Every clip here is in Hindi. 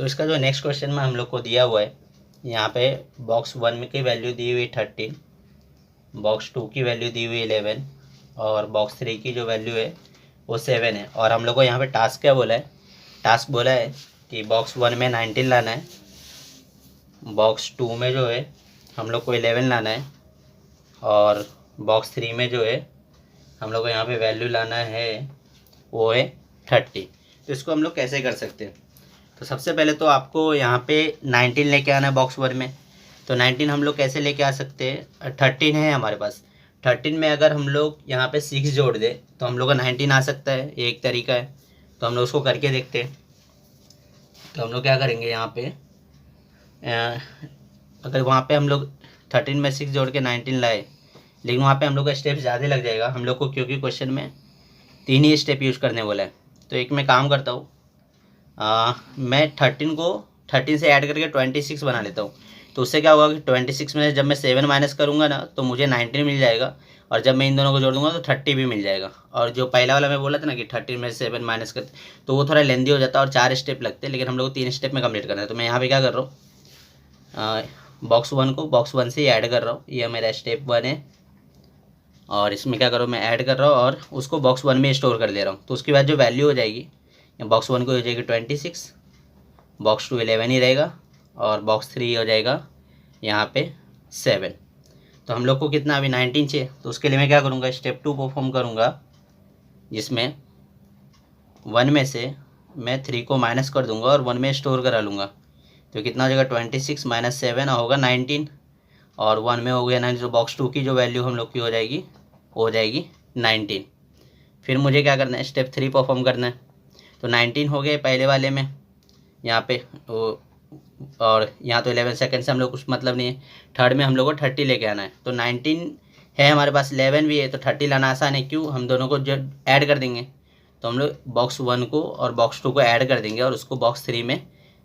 तो इसका जो नेक्स्ट क्वेश्चन में हम लोग को दिया हुआ है, यहाँ पे बॉक्स 1 में की वैल्यू दी हुई 13, बॉक्स 2 की वैल्यू दी हुई 11 और बॉक्स 3 की जो वैल्यू है वो 7 है। और हम लोग को यहाँ पे टास्क क्या बोला है, टास्क बोला है कि बॉक्स 1 में 19 लाना है, बॉक्स 2 में जो है हम लोग को 11 लाना है और बॉक्स 3 में जो है हम लोग को यहाँ पे वैल्यू लाना है वो है 30। तो इसको हम लोग कैसे कर सकते हैं, तो सबसे पहले तो आपको यहाँ पे 19 लेके आना है बॉक्स 1 में। तो 19 हम लोग कैसे लेके आ सकते हैं, 13 है हमारे पास, 13 में अगर हम लोग यहाँ पे 6 जोड़ दें तो हम लोग का 19 आ सकता है, ये एक तरीका है। तो हम लोग उसको करके देखते हैं। तो हम लोग क्या करेंगे, यहाँ पे अगर वहाँ पे हम लोग 13 में 6 जोड़ के 19 लाए, लेकिन वहाँ पे हम लोग का स्टेप ज़्यादा लग जाएगा हम लोग को, क्योंकि क्वेश्चन में 3 ही स्टेप यूज़ करने बोला है। तो एक मैं काम करता हूँ, मैं 13 को 13 से ऐड करके 26 बना लेता हूँ। तो उससे क्या होगा कि 26 में जब मैं 7 माइनस करूँगा ना तो मुझे 19 मिल जाएगा, और जब मैं इन दोनों को जोड़ दूंगा तो 30 भी मिल जाएगा। और जो पहला वाला मैं बोला था ना कि 13 में 7 माइनस करते, तो वो थोड़ा लेंदी हो जाता है और 4 स्टेप लगते हैं, लेकिन हम लोग को 3 स्टेप में कंप्लीट करना है। तो मैं यहाँ पे क्या कर रहा हूँ, बॉक्स 1 को बॉक्स 1 से ही ऐड कर रहा हूँ, ये मेरा स्टेप 1 है। और इसमें क्या करो, मैं ऐड कर रहा हूँ और उसको बॉक्स 1 में स्टोर कर दे रहा हूँ। तो उसके बाद जो वैल्यू हो जाएगी, बॉक्स 1 को हो जाएगी 26, बॉक्स 2 11 ही रहेगा और बॉक्स 3 हो जाएगा यहाँ पे 7। तो हम लोग को कितना अभी 19 चाहिए। तो उसके लिए मैं क्या करूँगा, स्टेप 2 परफॉर्म करूँगा, जिसमें 1 में से मैं 3 को माइनस कर दूँगा और 1 में स्टोर करा लूँगा। तो कितना हो जाएगा, 26 माइनस 7 होगा 19, और 1 में हो गया 9। जो बॉक्स 2 की जो वैल्यू हम लोग की हो जाएगी वो हो जाएगी 19। फिर मुझे क्या करना है, स्टेप 3 परफॉर्म करना है। तो 19 हो गए पहले वाले में यहाँ पे, और यहाँ तो 11 सेकंड से हम लोग कुछ मतलब नहीं है। थर्ड में हम लोग को 30 लेके आना है। तो 19 है हमारे पास, 11 भी है, तो 30 लाना आसान है। क्यों, हम दोनों को जो ऐड कर देंगे। तो हम लोग बॉक्स 1 को और बॉक्स 2 को ऐड कर देंगे और उसको बॉक्स 3 में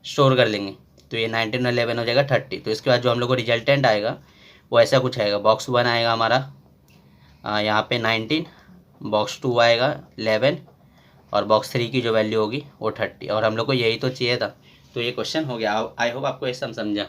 स्टोर कर लेंगे। तो ये 19 और 11 हो जाएगा 30। तो इसके बाद जो हम लोग को रिजल्टेंट आएगा वो ऐसा कुछ आएगा, बॉक्स 1 आएगा हमारा यहाँ पे 19, बॉक्स 2 आएगा 11 और बॉक्स 3 की जो वैल्यू होगी वो 30। और हम लोग को यही तो चाहिए था। तो ये क्वेश्चन हो गया। आई होप आपको ये सब समझा।